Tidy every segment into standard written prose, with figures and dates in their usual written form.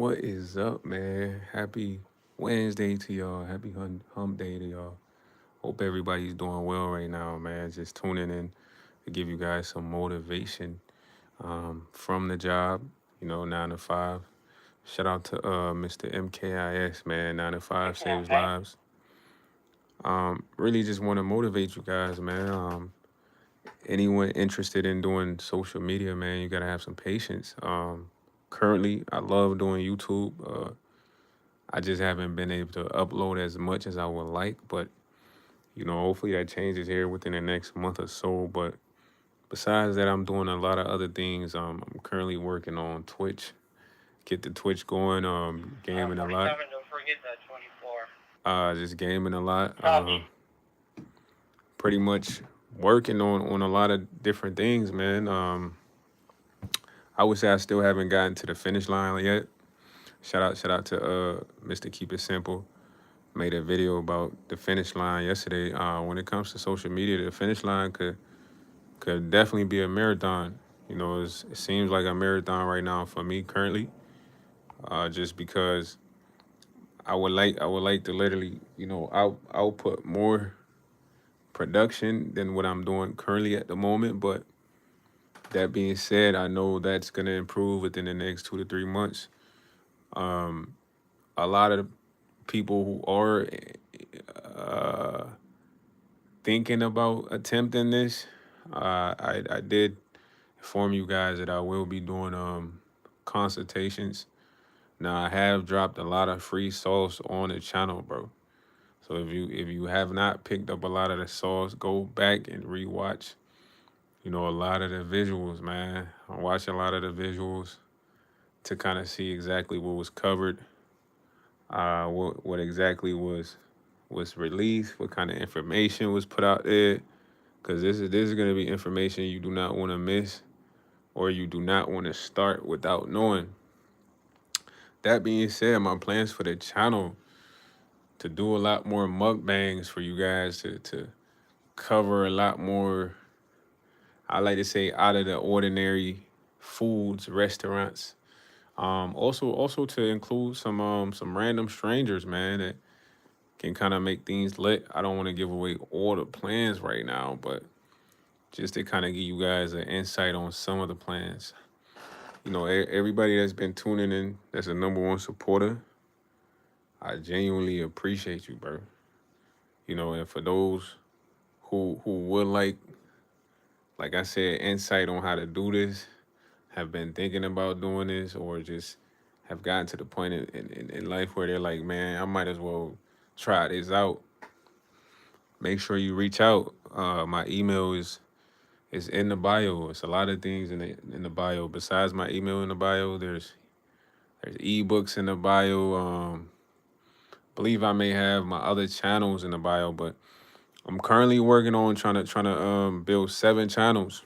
What is up, man? Happy Wednesday to y'all. Happy hump day to y'all. Hope everybody's doing well right now, man. Just tuning in to give you guys some motivation from the job, 9 to 5. Shout out to Mr. MKIS, man. 9 to 5 saves lives. Really just want to motivate you guys, man. Anyone interested in doing social media, man, you gotta have some patience. Currently, I love doing YouTube. I just haven't been able to upload as much as I would like, but hopefully that changes here within the next month or so. But besides that, I'm doing a lot of other things. I'm currently working on Twitch, get the Twitch going. Gaming a lot. Don't forget that 24. Just gaming a lot. Pretty much working on a lot of different things, man. I would say I still haven't gotten to the finish line yet. Shout out to Mr. Keep It Simple. Made a video about the finish line yesterday. When it comes to social media, the finish line could definitely be a marathon. It seems like a marathon right now for me currently. Just because I would like to literally output more production than what I'm doing currently at the moment. But that being said, I know that's gonna improve within the next 2 to 3 months. A lot of people who are uh, thinking about attempting this, I did inform you guys that I will be doing consultations. Now I have dropped a lot of free sauce on the channel, bro. So if you have not picked up a lot of the sauce, go back and rewatch. A lot of the visuals, man. I watch a lot of the visuals to kind of see exactly what was covered, what exactly was released, what kind of information was put out there. Because this is gonna be information you do not want to miss, or you do not want to start without knowing. That being said, my plans for the channel to do a lot more mukbangs for you guys to cover a lot more. I like to say out of the ordinary foods, restaurants. Also to include some random strangers, man, that can kind of make things lit. I don't want to give away all the plans right now, but just to kind of give you guys an insight on some of the plans. Everybody that's been tuning in, that's a number one supporter. I genuinely appreciate you, bro. And for those who would like I said, insight on how to do this, have been thinking about doing this, or just have gotten to the point in life where they're like, man, I might as well try this out. Make sure you reach out. My email is in the bio. It's a lot of things in the bio. Besides my email in the bio, there's ebooks in the bio. Believe I may have my other channels in the bio, but I'm currently working on trying to build 7 channels.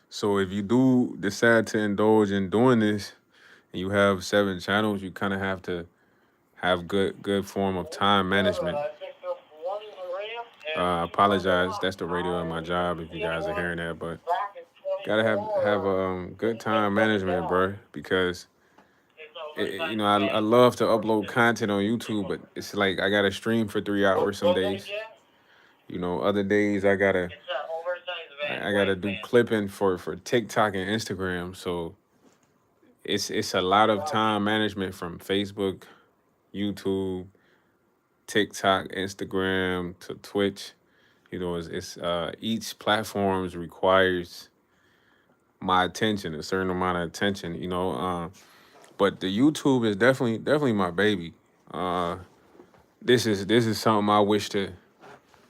So if you do decide to indulge in doing this and you have 7 channels, you kind of have to have good form of time management. I apologize. That's the radio at my job if you guys are hearing that, but gotta have good time management, bro, because I love to upload content on YouTube, but it's like I gotta stream for 3 hours some days. Other days I gotta do clipping for TikTok and Instagram. So it's a lot of time management from Facebook, YouTube, TikTok, Instagram to Twitch. It's each platforms requires my attention, a certain amount of attention. But the YouTube is definitely my baby. Uh, this is something I wish to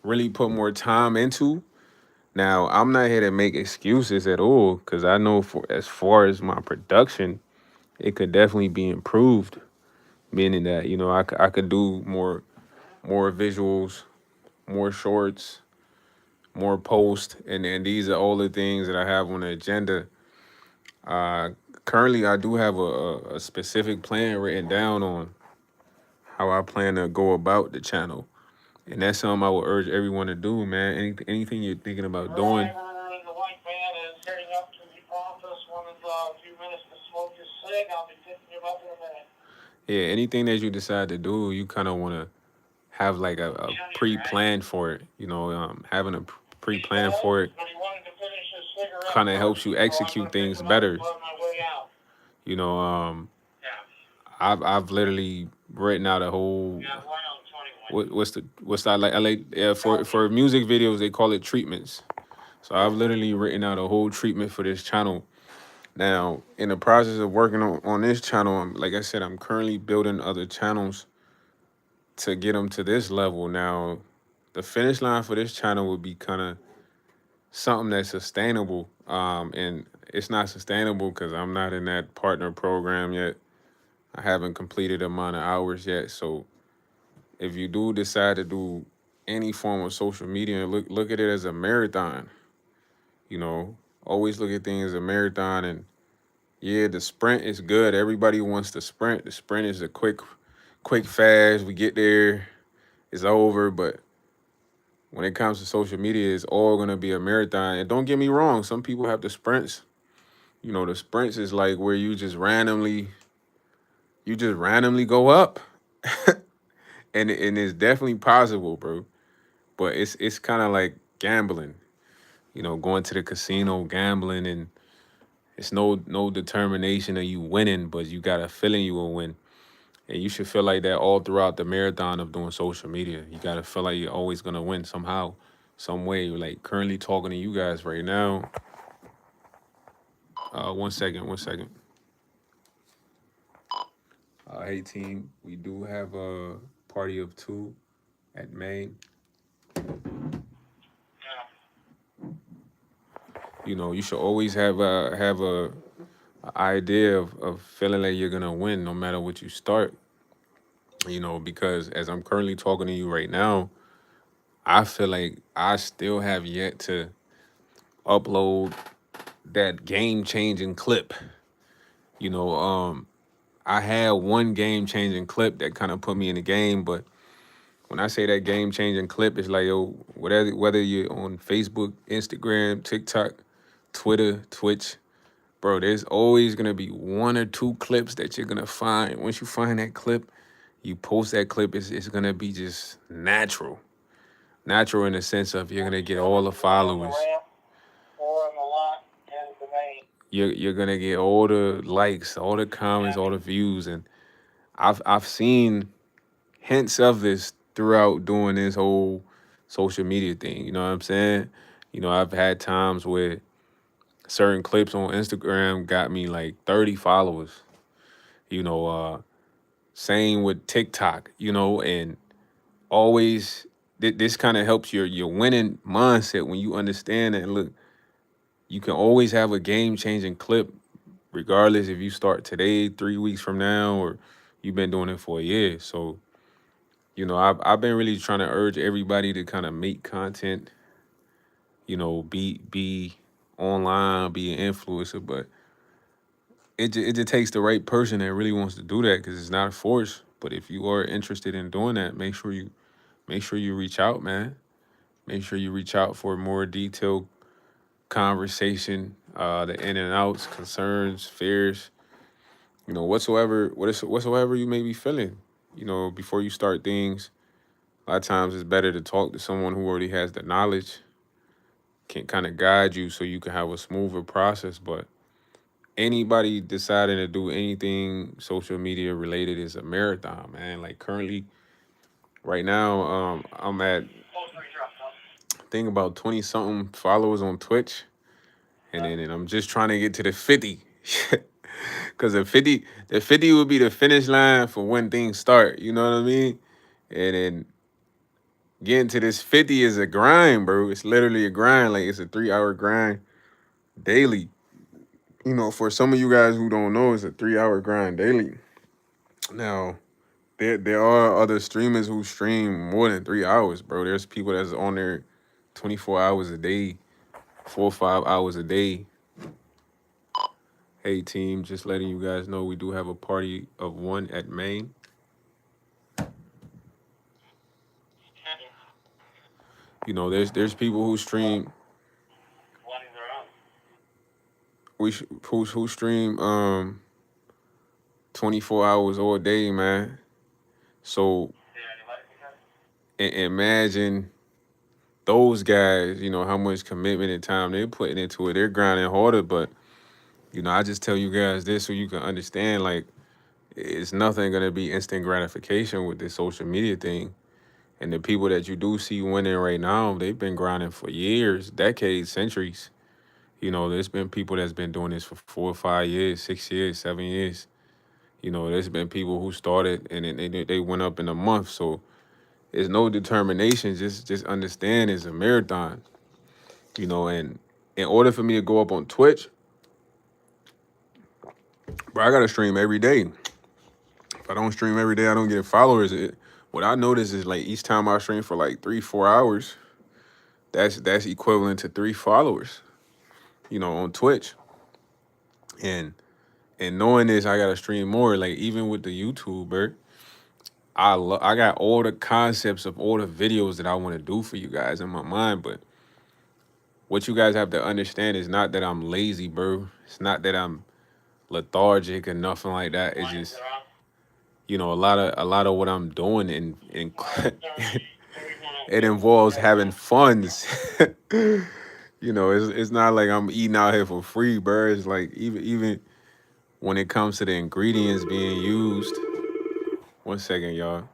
really put more time into. Now, I'm not here to make excuses at all, because I know for as far as my production, it could definitely be improved. Meaning that I could do more visuals, more shorts, more posts, and these are all the things that I have on the agenda. Uh, Currently, I do have a specific plan written down on how I plan to go about the channel. And that's something I would urge everyone to do, man. Anything you're thinking about doing. Yeah, anything that you decide to do, you kind of want to have like a pre-plan for it. Having a pre-plan for it kind of helps you execute things better. You know, I've literally written out a whole what's that like? I like for music videos they call it treatments. So I've literally written out a whole treatment for this channel. Now, in the process of working on this channel, like I said, I'm currently building other channels to get them to this level. Now, the finish line for this channel would be kind of something that's sustainable. And it's not sustainable because I'm not in that partner program yet. I haven't completed the amount of hours yet. So if you do decide to do any form of social media, look at it as a marathon. You know, always look at things as a marathon. And yeah, the sprint is good. Everybody wants the sprint. The sprint is a quick, fast. We get there, it's over. But when it comes to social media, it's all gonna be a marathon. And don't get me wrong, some people have the sprints. The sprints is like where you just randomly go up, and it's definitely possible, bro. But it's kind of like gambling. Going to the casino, gambling, and it's no determination of you winning, but you got a feeling you will win. And you should feel like that all throughout the marathon of doing social media. You gotta feel like you're always gonna win somehow, some way. Like currently talking to you guys right now. 1 second. Hey team, we do have a party of two at Maine. You should always have a idea of feeling like you're gonna win no matter what you start. Because as I'm currently talking to you right now, I feel like I still have yet to upload that game changing clip. You know, I had one game changing clip that kind of put me in the game, but when I say that game changing clip, it's like, yo, whether you're on Facebook, Instagram, TikTok, Twitter, Twitch, bro, there's always gonna be one or two clips that you're gonna find. Once you find that clip, you post that clip, it's gonna be just natural. Natural in the sense of you're gonna get all the followers. You're gonna get all the likes, all the comments, all the views, and I've seen hints of this throughout doing this whole social media thing. You know what I'm saying? I've had times where certain clips on Instagram got me like 30 followers. You know, same with TikTok. And always this kind of helps your winning mindset when you understand that. Look, you can always have a game changing clip regardless if you start today, 3 weeks from now, or you've been doing it for a year. So, I've been really trying to urge everybody to kind of make content, be online, be an influencer, but it just takes the right person that really wants to do that because it's not a force. But if you are interested in doing that, make sure you reach out, man. Make sure you reach out for more detailed conversation, the in and outs, concerns, fears, whatsoever you may be feeling, before you start things. A lot of times it's better to talk to someone who already has the knowledge, can kind of guide you so you can have a smoother process. But anybody deciding to do anything social media related is a marathon, man. Like currently, right now, I'm at, I think, about 20 something followers on Twitch. And I'm just trying to get to the 50. Cause the 50 would be the finish line for when things start. You know what I mean? And then getting to this 50 is a grind, bro. It's literally a grind. Like it's a 3 hour grind daily. For some of you guys who don't know, it's a 3 hour grind daily. Now, there are other streamers who stream more than 3 hours, bro. There's people that's on there 24 hours a day, 4 or 5 hours a day. Hey team, just letting you guys know we do have a party of one at Maine. There's people who stream who stream 24 hours all day, man. So imagine those guys, how much commitment and time they're putting into it. They're grinding harder, but I just tell you guys this so you can understand, like, it's nothing gonna be instant gratification with this social media thing. And the people that you do see winning right now, they've been grinding for years, decades, centuries. There's been people that's been doing this for 4 or 5 years, 6 years, 7 years. There's been people who started and then they went up in a month. So it's no determination. Just understand it's a marathon. And in order for me to go up on Twitch, bro, I gotta stream every day. If I don't stream every day, I don't get followers. What I notice is like each time I stream for like 3 4 hours, that's equivalent to 3 followers. On Twitch, and knowing this, I gotta stream more. Like even with the YouTube, bro, I got all the concepts of all the videos that I want to do for you guys in my mind, but what you guys have to understand is not that I'm lazy, bro. It's not that I'm lethargic or nothing like that. It's just a lot of what I'm doing and it involves having funds. It's not like I'm eating out here for free, bro. It's like even when it comes to the ingredients being used. One second, y'all.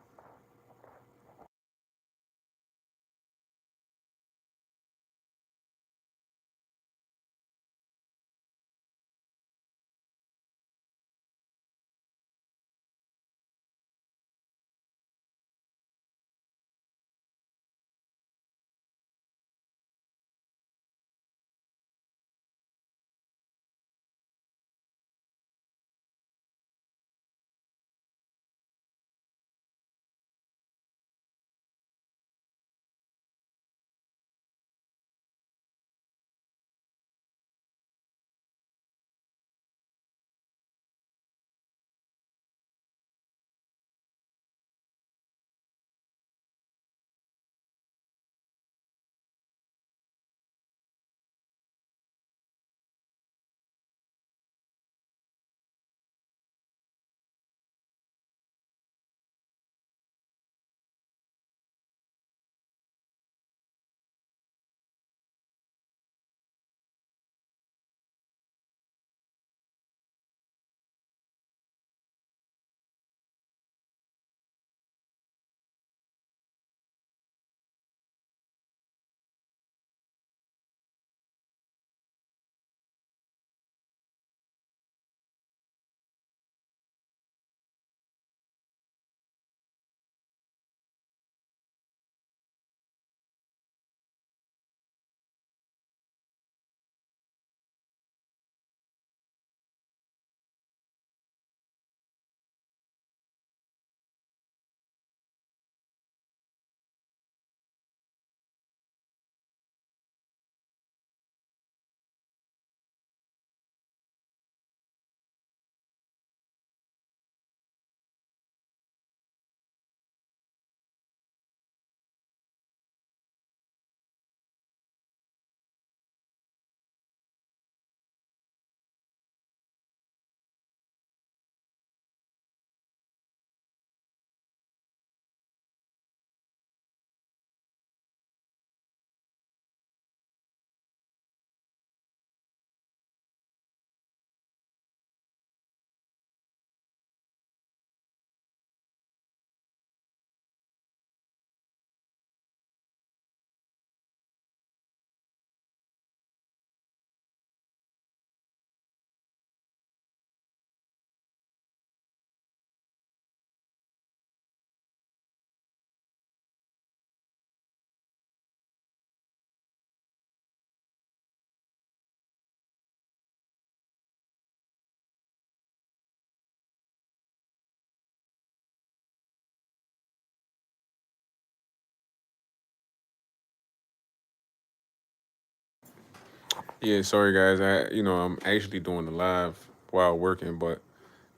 Yeah, sorry guys. I'm actually doing the live while working, but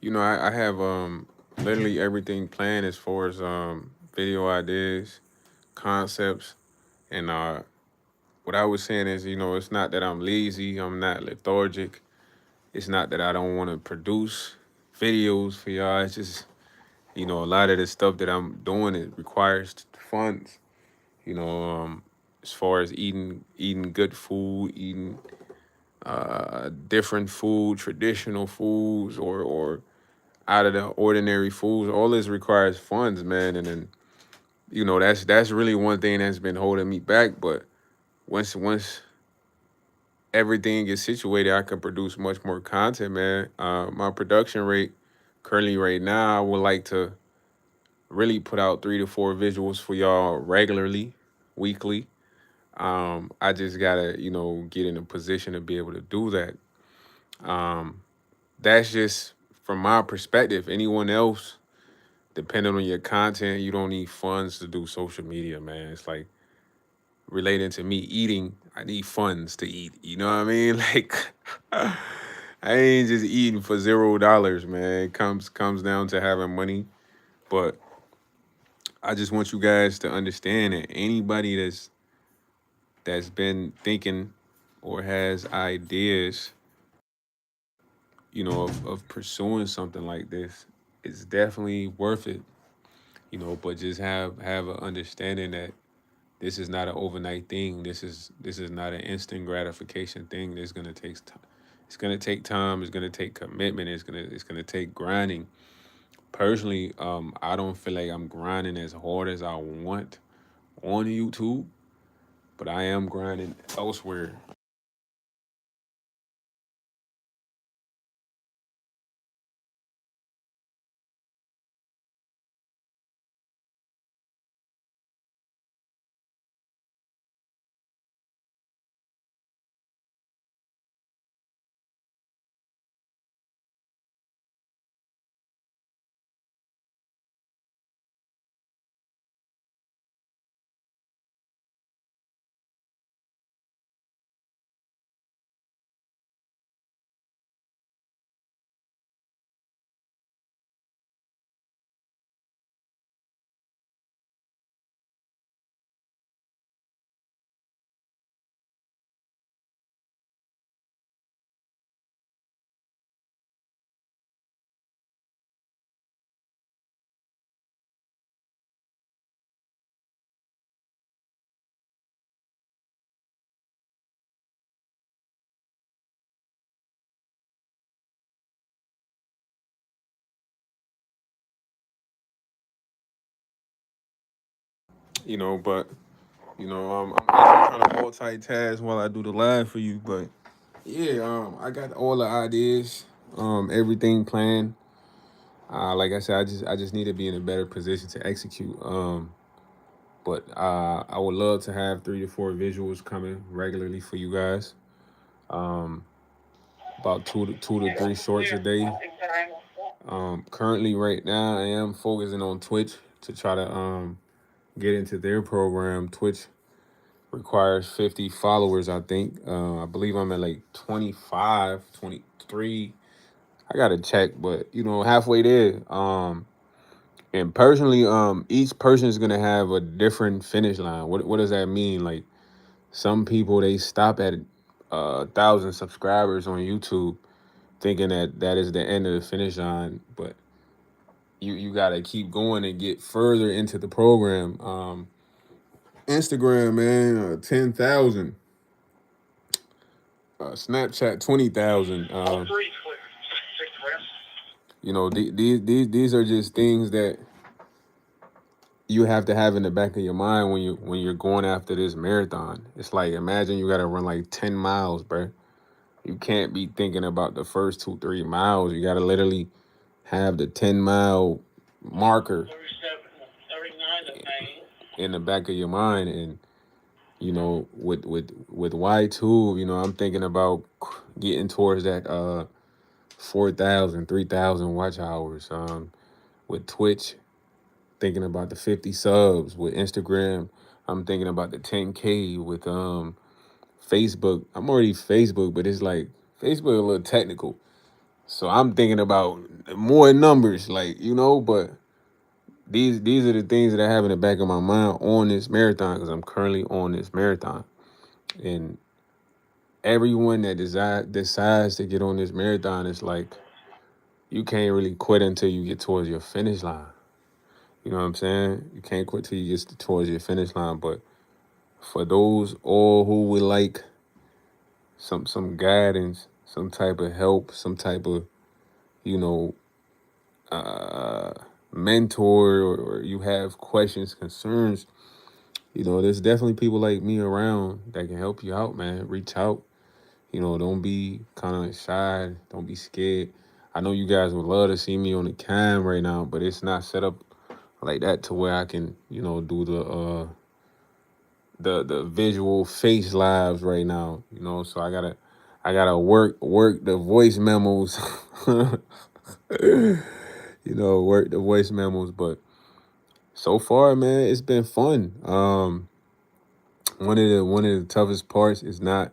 I have literally everything planned as far as video ideas, concepts, and what I was saying is, it's not that I'm lazy, I'm not lethargic. It's not that I don't want to produce videos for y'all. It's just, a lot of the stuff that I'm doing, it requires funds. You know, as far as eating good food, eating different food, traditional foods, or out of the ordinary foods. All this requires funds, man. And then that's really one thing that's been holding me back. But once everything gets situated, I can produce much more content, man. My production rate currently right now, I would like to really put out 3 to 4 visuals for y'all regularly, weekly. I just gotta, get in a position to be able to do that. Um, that's just from my perspective. Anyone else, depending on your content, you don't need funds to do social media, man. It's like relating to me eating, I need funds to eat. You know what I mean? Like I ain't just eating for $0, man. It comes down to having money. But I just want you guys to understand that anybody that's been thinking or has ideas, of pursuing something like this, it's definitely worth it. But just have an understanding that this is not an overnight thing. This is not an instant gratification thing. It's gonna take time. It's gonna take time. It's gonna take commitment. It's gonna take grinding. Personally, I don't feel like I'm grinding as hard as I want on YouTube, but I am grinding elsewhere. But I'm trying to multitask while I do the live for you. But yeah, I got all the ideas, everything planned. Like I said, I just need to be in a better position to execute. But I would love to have 3 to 4 visuals coming regularly for you guys. Um, about two to three shorts a day. Currently, right now, I am focusing on Twitch to try to get into their program. Twitch requires 50 followers, I think. I believe I'm at like 25, 23. I gotta check, but halfway there. And personally, each person is gonna have a different finish line. What does that mean? Like some people they stop at 1,000 subscribers on YouTube, thinking that that is the end of the finish line. But you gotta keep going and get further into the program. Instagram, man, 10,000. Snapchat 20,000. These are just things that you have to have in the back of your mind when you're going after this marathon. It's like imagine you gotta run like 10 miles, bro. You can't be thinking about the first 2, 3 miles. You gotta literally have the 10-mile marker in the back of your mind. And with Y2, I'm thinking about getting towards that 4,000, 3,000 watch hours. With Twitch, thinking about the 50 subs. With Instagram, I'm thinking about the 10K. With Facebook, I'm already Facebook, but it's like Facebook a little technical. So I'm thinking about more numbers, like, but these are the things that I have in the back of my mind on this marathon because I'm currently on this marathon. And everyone that decides to get on this marathon is like, you can't really quit until you get towards your finish line. You know what I'm saying? You can't quit till you get towards your finish line. But for those all who would like some guidance, some type of help, some type of, you know, uh, mentor, or you have questions, concerns, there's definitely people like me around that can help you out, man. Reach out. Don't be kind of shy. Don't be scared. I know you guys would love to see me on the cam right now, but it's not set up like that to where I can, do the visual face lives right now. So I gotta work the voice memos. Work the voice memos. But so far, man, it's been fun. One of the toughest parts is not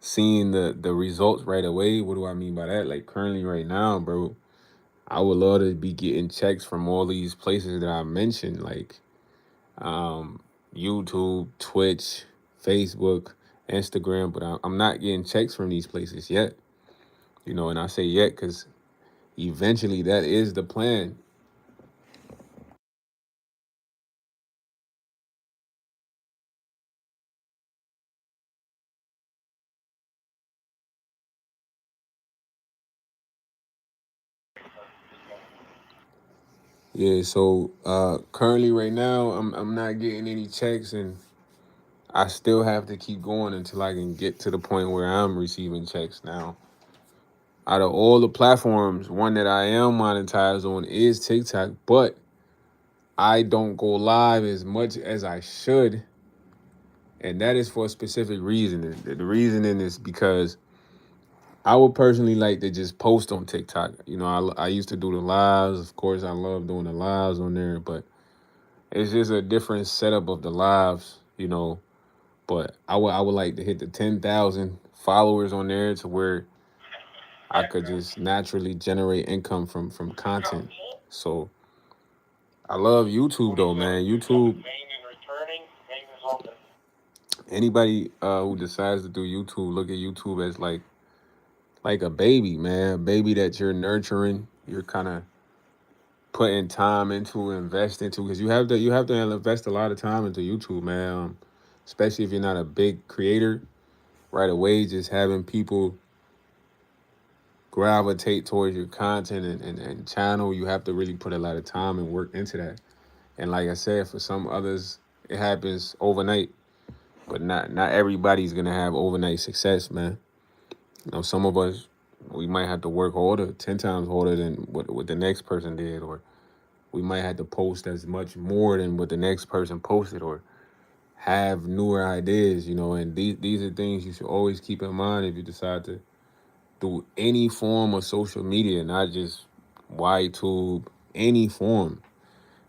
seeing the results right away. What do I mean by that? Like currently right now, bro, I would love to be getting checks from all these places that I mentioned, like um, YouTube, Twitch, Facebook, Instagram, but I'm not getting checks from these places yet. And I say yet because eventually that is the plan. Yeah, so currently right now I'm not getting any checks, and I still have to keep going until I can get to the point where I'm receiving checks now. Out of all the platforms, one that I am monetized on is TikTok, but I don't go live as much as I should, and that is for a specific reason. The reasoning is because I would personally like to just post on TikTok. I used to do the lives. Of course, I love doing the lives on there, but it's just a different setup of the lives. But I would like to hit the 10,000 followers on there to where I could just naturally generate income from content. So I love YouTube though, man. YouTube. Anybody who decides to do YouTube, look at YouTube as like a baby, man. A baby that you're nurturing. You're kind of putting time into, invest into, because you have to invest a lot of time into YouTube, man. Especially if you're not a big creator right away. Just having people gravitate towards your content and channel, you have to really put a lot of time and work into that. And like I said, for some others, it happens overnight, but not everybody's gonna have overnight success, man. Some of us, we might have to work harder, 10 times harder than what the next person did, or we might have to post as much more than what the next person posted, or have newer ideas, and these are things you should always keep in mind if you decide to do any form of social media, not just YouTube, any form.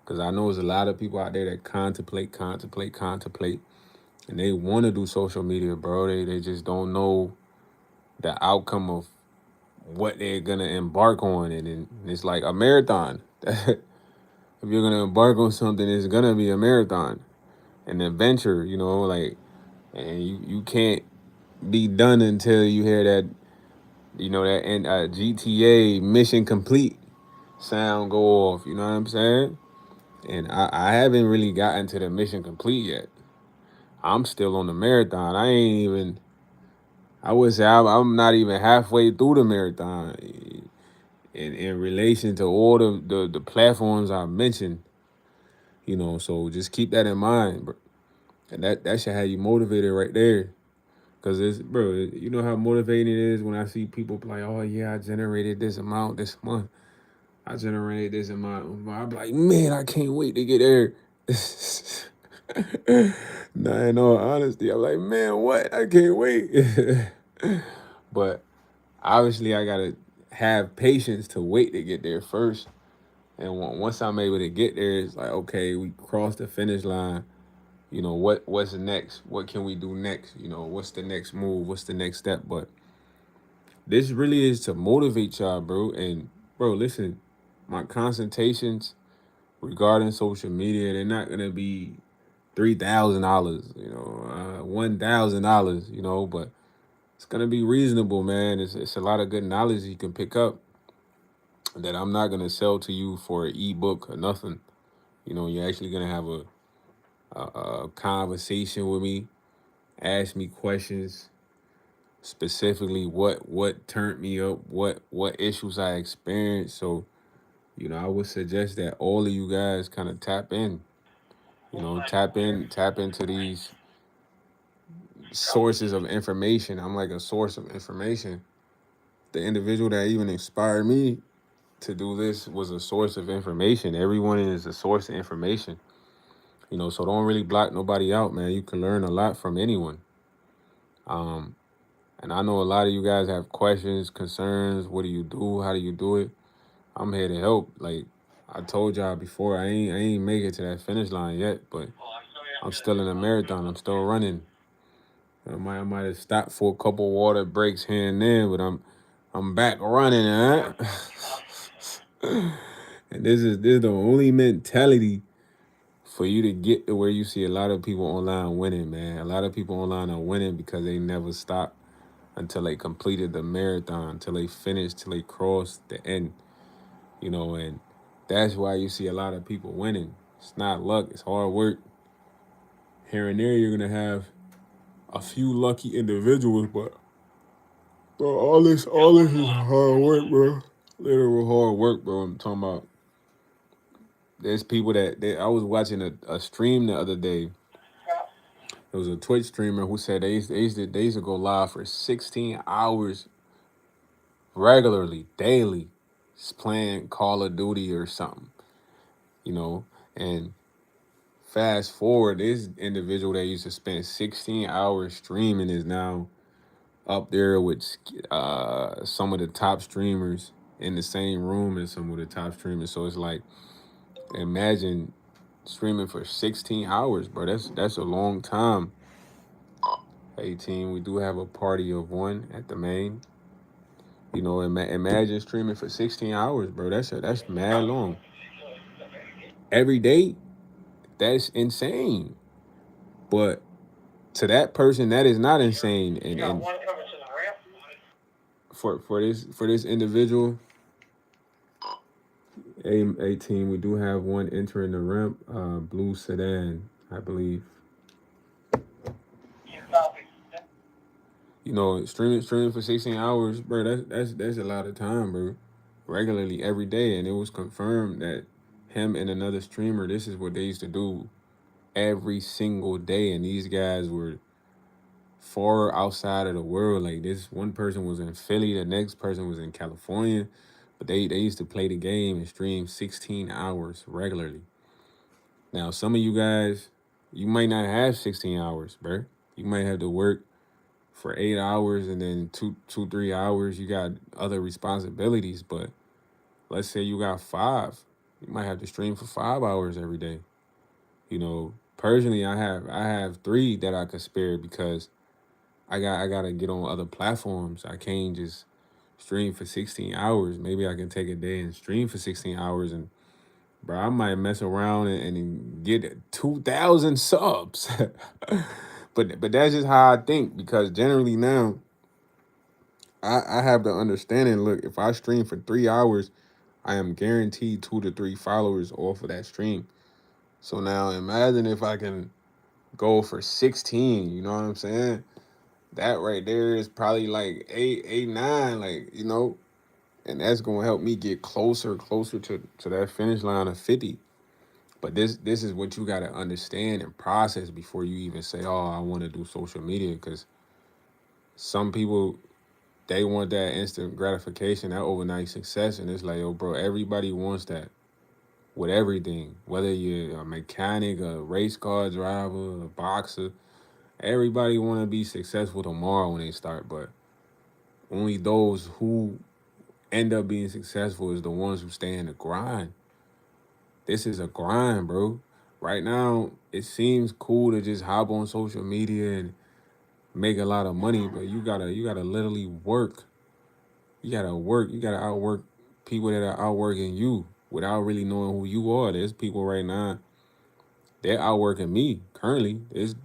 Because I know there's a lot of people out there that contemplate, and they want to do social media, bro. They just don't know the outcome of what they're gonna embark on, and it's like a marathon. If you're gonna embark on something, it's gonna be a marathon, an adventure, like, and you can't be done until you hear that, that and GTA mission complete sound go off. You know what I'm saying? And I haven't really gotten to the mission complete yet. I'm still on the marathon. I ain't even. I would say I'm not even halfway through the marathon in relation to all the platforms I mentioned. So just keep that in mind, bro. And that should have you motivated right there. Cause it's, bro, you know how motivating it is when I see people like, oh yeah, I generated this amount this month. I generated this amount. I'm like, man, I can't wait to get there. Nah, in all honesty, I'm like, man, what? I can't wait. But obviously, I gotta have patience to wait to get there first. And once I'm able to get there, it's like, okay, we crossed the finish line. What's next? What can we do next? What's the next move? What's the next step? But this really is to motivate y'all, bro. And bro, listen, my consultations regarding social media, they're not gonna be $3,000, $1,000, but it's gonna be reasonable, man. It's a lot of good knowledge you can pick up, that I'm not gonna sell to you for an ebook or nothing. You know, you're actually gonna have a conversation with me, ask me questions, specifically what turned me up, what issues I experienced. So, you know, I would suggest that all of you guys kind of tap in. You know, tap into these sources of information. I'm like a source of information. The individual that even inspired me to do this was a source of information. Everyone is a source of information. You know, so don't really block nobody out, man. You can learn a lot from anyone. Um, and I know a lot of you guys have questions, concerns. What do you do? How do you do it? I'm here to help. Like I told y'all before, I ain't make it to that finish line yet, but I'm still in a marathon. I'm still running. I might have stopped for a couple water breaks here and there, but I'm back running, huh? And this is the only mentality for you to get to where you see a lot of people online winning, man. A lot of people online are winning because they never stopped until they completed the marathon, till they finished, till they crossed the end, you know, and that's why you see a lot of people winning. It's not luck, it's hard work. Here and there, you're gonna have a few lucky individuals, but bro, all this is hard work, bro. Literal hard work, bro. I'm talking about. There's people I was watching a stream the other day. There was a Twitch streamer who said they used to go live for 16 hours regularly, daily, just playing Call of Duty or something, you know. And fast forward, this individual that used to spend 16 hours streaming is now up there with some of the top streamers in the same room as some of the top streamers. So it's like, imagine streaming for 16 hours, bro. That's a long time. 18, we do have a party of one at the main. You know, imagine streaming for 16 hours, bro. That's mad long. Every day, that's insane. But to that person, that is not insane. And for this individual, 18, we do have one entering the ramp, blue sedan, I believe. You know, streaming for 16 hours, bro. That's a lot of time, bro. Regularly every day, and it was confirmed that him and another streamer, this is what they used to do every single day, and these guys were far outside of the world. Like this one person was in Philly, the next person was in California, but they used to play the game and stream 16 hours regularly. Now, some of you guys, you might not have 16 hours, bro. You might have to work for 8 hours and then 3 hours. You got other responsibilities, but let's say you got five. You might have to stream for 5 hours every day. You know, personally, I have three that I could spare because I gotta get on other platforms. I can't just stream for 16 hours. Maybe I can take a day and stream for 16 hours and bro, I might mess around and get 2,000 subs. But that's just how I think because generally now I have the understanding. Look, if I stream for 3 hours, I am guaranteed 2 to 3 followers off of that stream. So now imagine if I can go for 16. You know what I'm saying? That right there is probably like eight, nine. Like and that's gonna help me get closer to that finish line of 50. But this is what you gotta understand and process before you even say, "Oh, I want to do social media." Because some people they want that instant gratification, that overnight success, and it's like, "Oh, bro, everybody wants that with everything. Whether you're a mechanic, a race car driver, a boxer, everybody want to be successful tomorrow when they start. But only those who end up being successful is the ones who stay in the grind. This is a grind, bro. Right now, it seems cool to just hop on social media and make a lot of money, but you gotta literally work. You gotta work. You gotta outwork people that are outworking you without really knowing who you are. There's people right now, they're outworking me currently.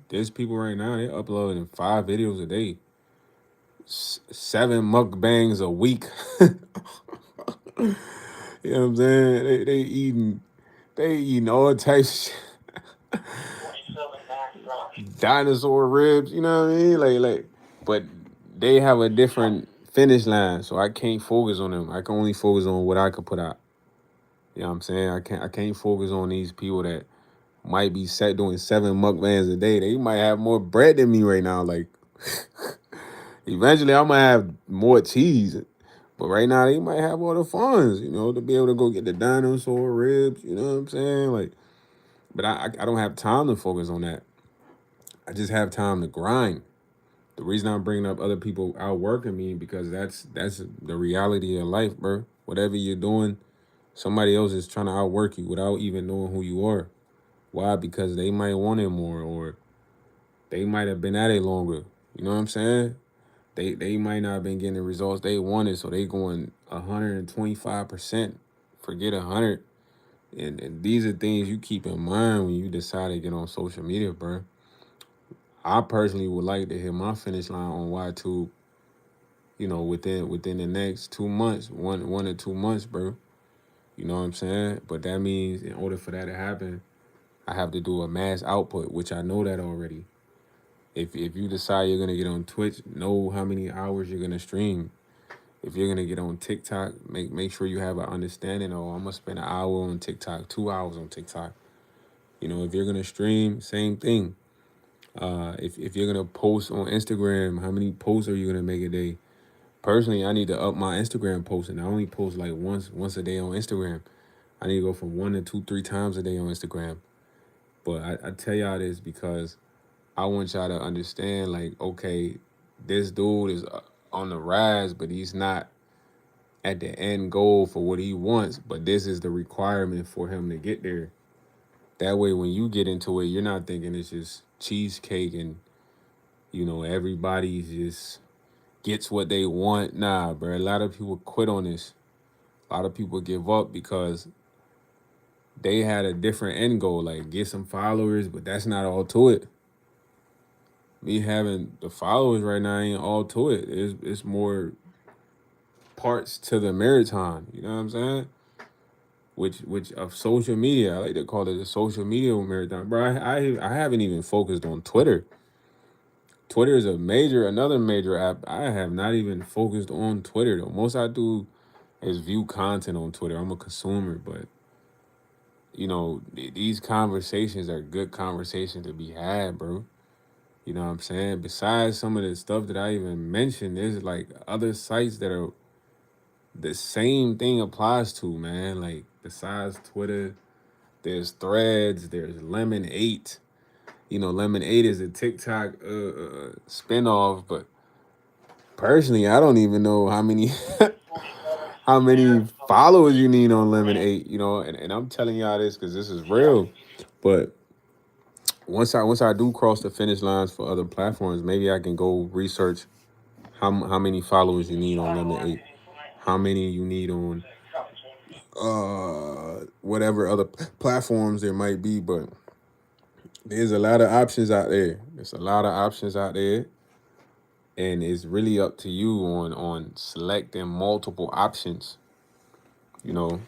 There's people right now, they're uploading 5 videos a day, 7 mukbangs a week. You know what I'm saying? They eating all types of dinosaur ribs, you know what I mean? But they have a different finish line, so I can't focus on them. I can only focus on what I could put out. You know what I'm saying? I can't focus on these people that might be set doing 7 mukbangs a day. They might have more bread than me right now. Like eventually I might have more cheese. But right now they might have all the funds, to be able to go get the dinosaur ribs, you know what I'm saying? Like, but I don't have time to focus on that. I just have time to grind. The reason I'm bringing up other people outworking me because that's the reality of life, bro. Whatever you're doing, somebody else is trying to outwork you without even knowing who you are. Why? Because they might want it more, or they might have been at it longer. You know what I'm saying? They might not have been getting the results they wanted, so they going 125%. Forget 100. And these are things you keep in mind when you decide to get on social media, bro. I personally would like to hit my finish line on YouTube, within the next 2 months, one or 2 months, bro. You know what I'm saying? But that means in order for that to happen, I have to do a mass output, which I know that already. If you decide you're gonna get on Twitch, know how many hours you're gonna stream. If you're gonna get on TikTok, make sure you have an understanding. Oh, I'm gonna spend an hour on TikTok, 2 hours on TikTok. If you're gonna stream, same thing. If you're gonna post on Instagram, how many posts are you gonna make a day? Personally, I need to up my Instagram posting. I only post like once a day on Instagram. I need to go from 1 to 2, 3 times a day on Instagram. But I tell y'all this because I want y'all to understand, like, okay, this dude is on the rise, but he's not at the end goal for what he wants. But this is the requirement for him to get there. That way, when you get into it, you're not thinking it's just cheesecake and everybody just gets what they want. Nah, bro. A lot of people quit on this. A lot of people give up because they had a different end goal, like get some followers, but that's not all to it. Me having the followers right now ain't all to it. It's more parts to the marathon. You know what I'm saying? Which of social media, I like to call it a social media marathon. Bro, I haven't even focused on Twitter. Twitter is another major app. I have not even focused on Twitter though. Most I do is view content on Twitter. I'm a consumer, but these conversations are good conversations to be had, bro. You know what I'm saying? Besides some of the stuff that I even mentioned, there's like other sites that are the same thing applies to, man. Like besides Twitter, there's Threads, there's Lemon 8. Lemon 8 is a TikTok spinoff, but personally, I don't even know how many how many followers you need on Lemon 8, and I'm telling y'all this because this is real. But once I do cross the finish lines for other platforms, maybe I can go research how many followers you need on Lemon 8, how many you need on whatever other platforms there might be. But there's a lot of options out there. There's a lot of options out there, and it's really up to you on selecting multiple options. You know,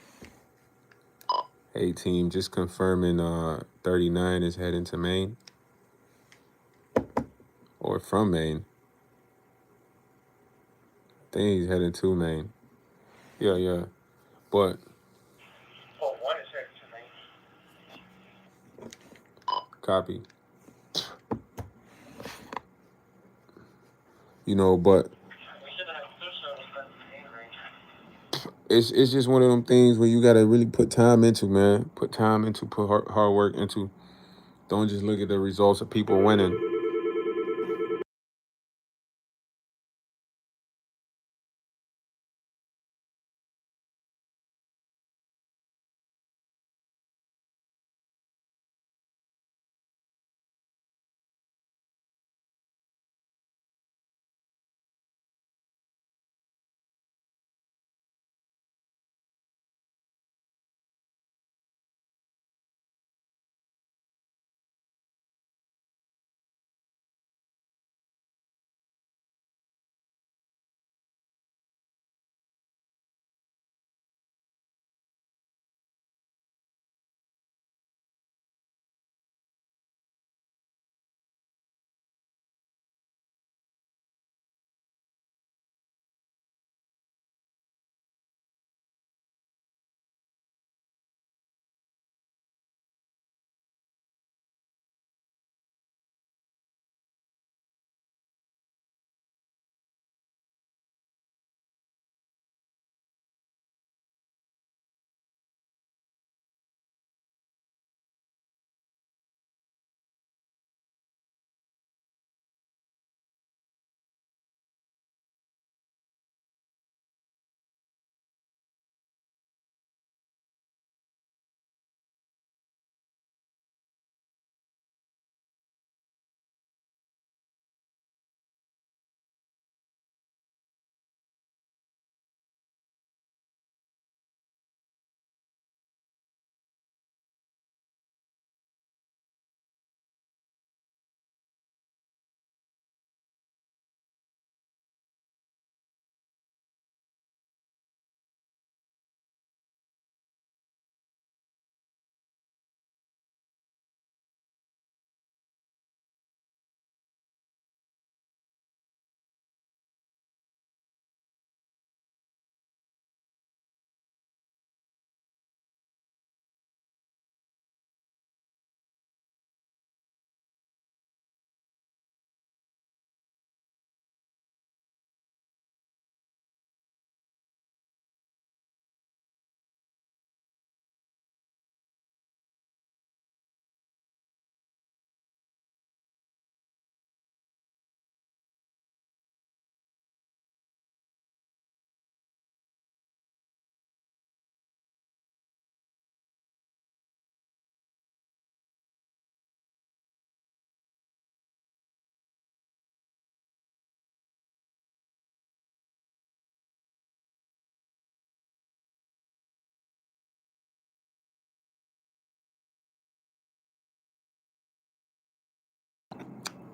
hey team, just confirming 39 is heading to Maine or from Maine. I think he's heading to Maine. Yeah, yeah. But copy. But it's just one of them things where you gotta really put time into, man. Put time into, put hard work into. Don't just look at the results of people winning.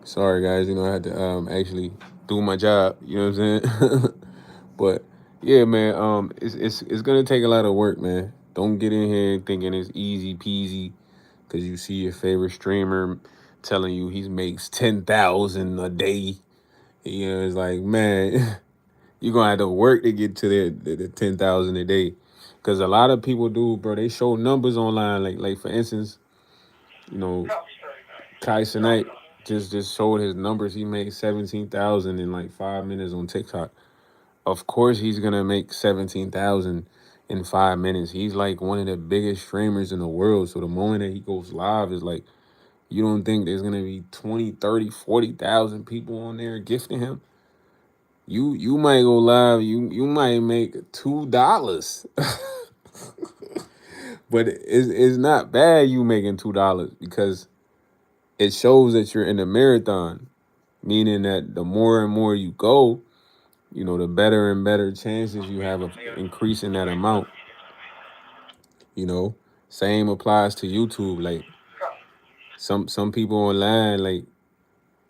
Sorry guys, I had to actually do my job. You know what I'm saying? But yeah, man, it's gonna take a lot of work, man. Don't get in here thinking it's easy peasy because you see your favorite streamer telling you he makes 10,000 a day. It's like, man, you're gonna have to work to get to the 10,000 a day. Cause a lot of people do, bro. They show numbers online, like for instance, you know, Kai Cenat just showed his numbers. He made 17,000 in like 5 minutes on TikTok. Of course, he's gonna make 17,000 in 5 minutes. He's like one of the biggest streamers in the world. So the moment that he goes live is like, you don't think there's gonna be 20, 30, 40,000 people on there gifting him? You might go live. You might make $2, but it's not bad. You making $2 because it shows that you're in a marathon, meaning that the more and more you go, the better and better chances you have of increasing that amount. You know, same applies to YouTube. Like some people online, like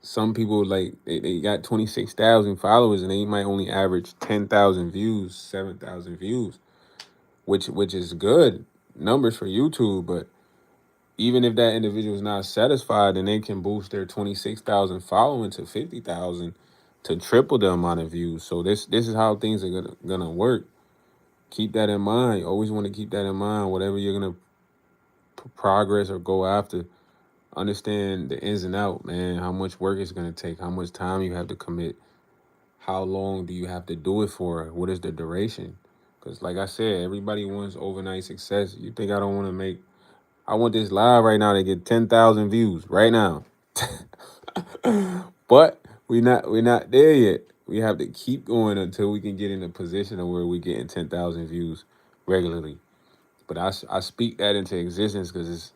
some people like they got 26,000 followers and they might only average 10,000 views, 7,000 views, which is good numbers for YouTube. But even if that individual is not satisfied, then they can boost their 26,000 following to 50,000 to triple the amount of views. So this is how things are gonna work. Keep that in mind. You always want to keep that in mind. Whatever you're gonna progress or go after, understand the ins and out, man. How much work it's gonna take. How much time you have to commit. How long do you have to do it for? What is the duration? Because like I said, everybody wants overnight success. You think I don't want to make? I want this live right now to get 10,000 views right now. But we're not there yet. We have to keep going until we can get in a position of where we're getting 10,000 views regularly. But I speak that into existence because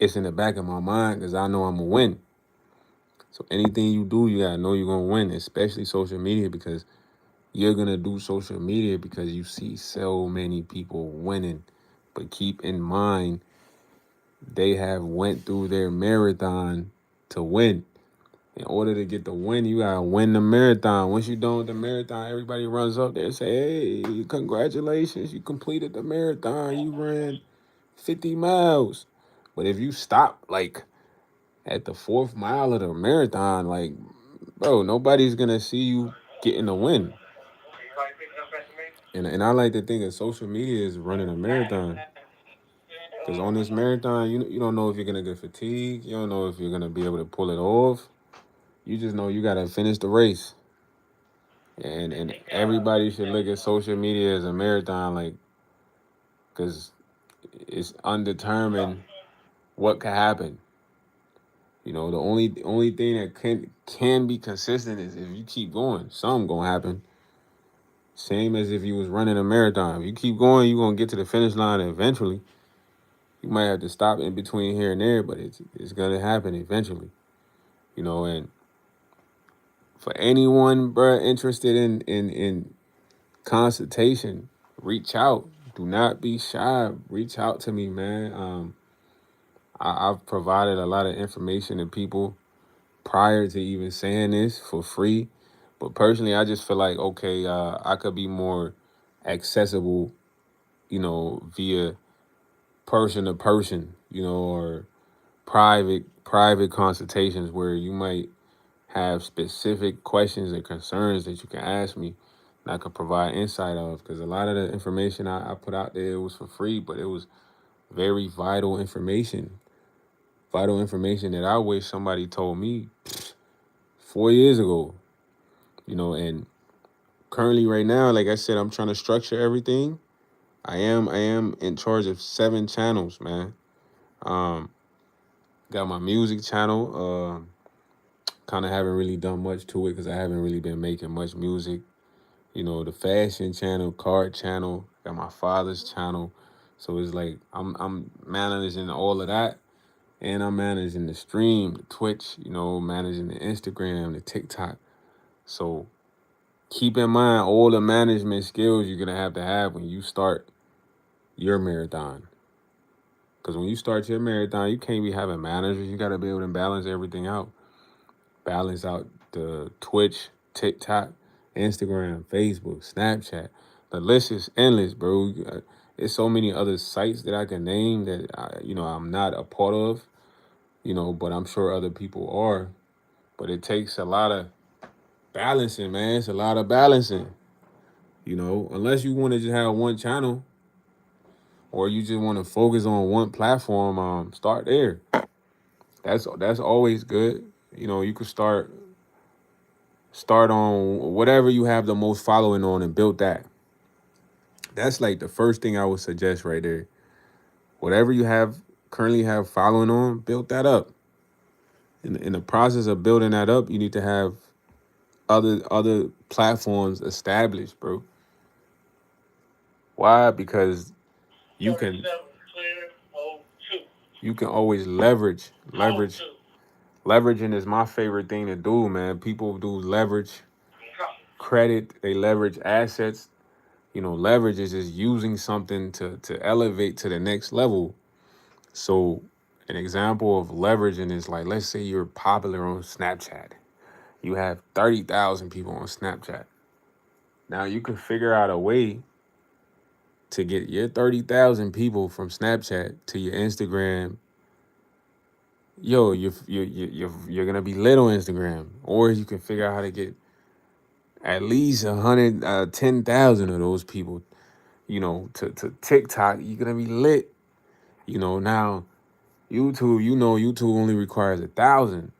it's in the back of my mind because I know I'm gonna win. So anything you do, you gotta know you're gonna win, especially social media because you're gonna do social media because you see so many people winning. But keep in mind they have went through their marathon to win. In order to get the win, you gotta win the marathon. Once you're done with the marathon, everybody runs up there and say, "Hey, congratulations, you completed the marathon. You ran 50 miles." But if you stop like at the fourth mile of the marathon, like, bro, nobody's gonna see you getting a win. And I like to think that social media is running a marathon. Because on this marathon, you don't know if you're gonna get fatigued. You don't know if you're gonna be able to pull it off. You just know you gotta finish the race. And everybody should look at social media as a marathon, like, because it's undetermined what could happen. The only thing that can be consistent is if you keep going, something gonna happen. Same as if you was running a marathon. If you keep going, you're gonna get to the finish line eventually. You might have to stop in between here and there, but it's gonna happen eventually. And for anyone, bruh, interested in consultation, reach out. Do not be shy. Reach out to me, man. I've provided a lot of information to people prior to even saying this for free. But personally, I just feel like, okay, I could be more accessible, via person to person, or private consultations where you might have specific questions and concerns that you can ask me and I could provide insight of. Because a lot of the information I put out there was for free, but it was very vital information that I wish somebody told me 4 years ago. And currently right now, like I said, I'm trying to structure everything. I am in charge of 7 channels, man. Um, got my music channel. Kind of haven't really done much to it because I haven't really been making much music. The fashion channel, card channel, got my father's channel. So it's like I'm managing all of that. And I'm managing the stream, the Twitch, managing the Instagram, the TikTok. So keep in mind all the management skills you're gonna have to have when you start your marathon. Because when you start your marathon, you can't be having managers. You gotta be able to balance everything out. balance out the Twitch, TikTok, Instagram, Facebook, Snapchat. The list is endless, bro. There's so many other sites that I can name that I'm not a part of, but I'm sure other people are. But it takes a lot of balancing, man. It's a lot of balancing. Unless you want to just have one channel or you just want to focus on one platform, start there. That's always good. You could start on whatever you have the most following on and build that. That's like the first thing I would suggest right there. Whatever you have currently have following on, build that up. In the process of building that up, you need to have other platforms established, bro. Why? Because you can you can always leverage. Leveraging is my favorite thing to do, man. People do leverage credit, they leverage assets. Leverage is just using something to elevate to the next level. So an example of leveraging is like, let's say you're popular on Snapchat. You have 30,000 people on Snapchat. Now you can figure out a way to get your 30,000 people from Snapchat to your Instagram. Yo, you're gonna be lit on Instagram, or you can figure out how to get at least 110,000 of those people, to TikTok. You're gonna be lit. Now YouTube, YouTube only requires 1,000.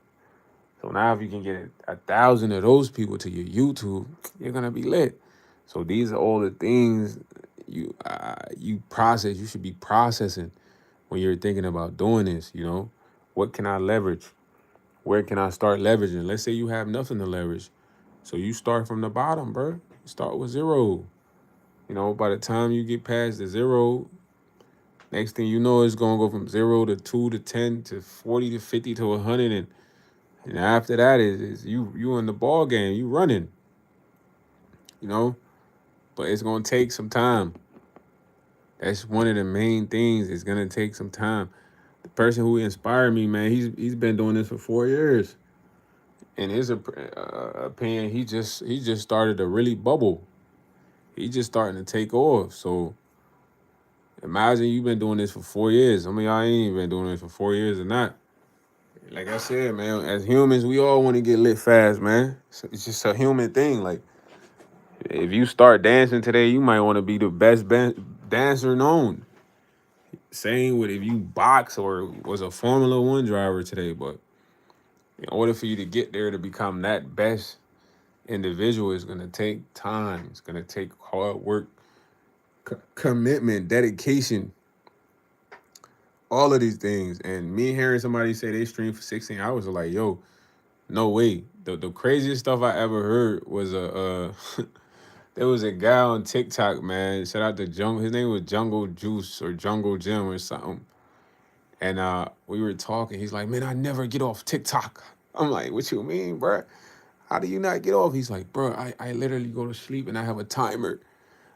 So now if you can get 1,000 of those people to your YouTube, you're gonna be lit. So these are all the things you process. You should be processing when you're thinking about doing this. What can I leverage? Where can I start leveraging? Let's say you have nothing to leverage, so you start from the bottom, bro. You start with zero. By the time you get past the zero, next thing you know, it's gonna go from 0 to 2 to 10 to 40 to 50 to 100, and after that is you in the ball game, you running, you know. But it's gonna take some time. That's one of the main things. It's gonna take some time. The person who inspired me, man, he's been doing this for 4 years. In his opinion, he just started to really bubble. He just starting to take off. So imagine you've been doing this for 4 years. I mean, y'all ain't even been doing this for 4 years or not. Like I said, man, as humans, we all want to get lit fast, man. So it's just a human thing. Like, if you start dancing today, you might want to be the best dancer known. Same with if you box or was a Formula One driver today. But in order for you to get there to become that best individual, it's going to take time. It's going to take hard work, commitment, dedication, all of these things. And me hearing somebody say they stream for 16 hours, are like, yo, no way. The craziest stuff I ever heard was there was a guy on TikTok, man. Shout out to Jungle. His name was Jungle Juice or Jungle Jim or something. And we were talking. He's like, man, I never get off TikTok. I'm like, what you mean, bro? How do you not get off? He's like, bro, I literally go to sleep and I have a timer.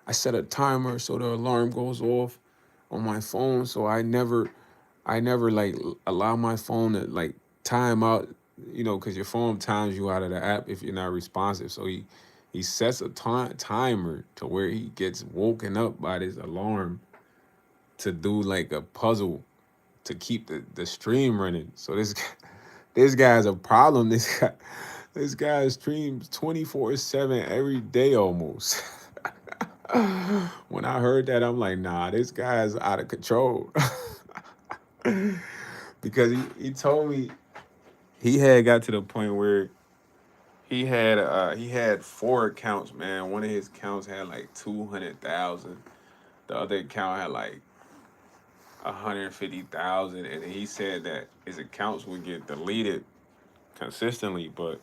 I set a timer so the alarm goes off on my phone. So I never like allow my phone to like time out, because your phone times you out of the app if you're not responsive. So he sets a timer to where he gets woken up by this alarm to do like a puzzle to keep the stream running. So this guy's a problem. This guy streams 24/7 every day almost. When I heard that, I'm like, nah, this guy's out of control. Because he told me he had got to the point where he had four accounts, man. One of his accounts had like 200,000. The other account had like 150,000, and he said that his accounts would get deleted consistently. But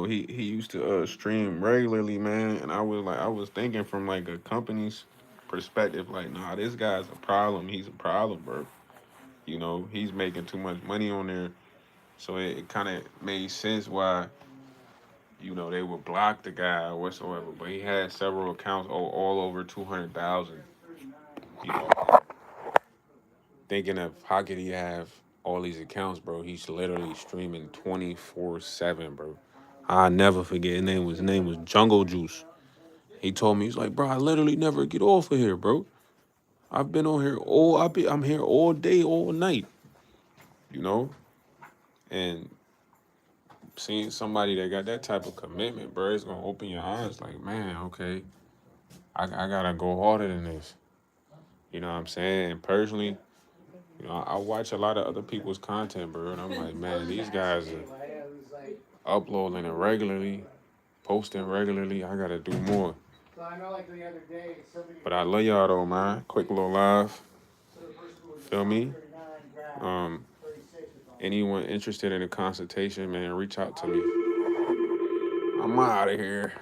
he used to stream regularly, man. And I was thinking from like a company's perspective, like, nah, this guy's a problem. He's a problem, bro. He's making too much money on there. So it kind of made sense why, they would block the guy or whatsoever. But he had several accounts all over 200,000. You know, thinking of how could he have all these accounts, bro? He's literally streaming 24/7, bro. I never forget. His name was Jungle Juice. He told me he's like, bro, I literally never get off of here, bro. I've been on here I'm here all day, all night, you know? And seeing somebody that got that type of commitment, bro, it's gonna open your eyes like, man, okay, I gotta go harder than this. You know what I'm saying? And personally, I watch a lot of other people's content, bro, and I'm like, man, these guys are uploading it regularly, posting regularly. I gotta do more. But I love y'all though, man. Quick little live. Feel me? Um, anyone interested in a consultation, man, reach out to me. I'm out of here.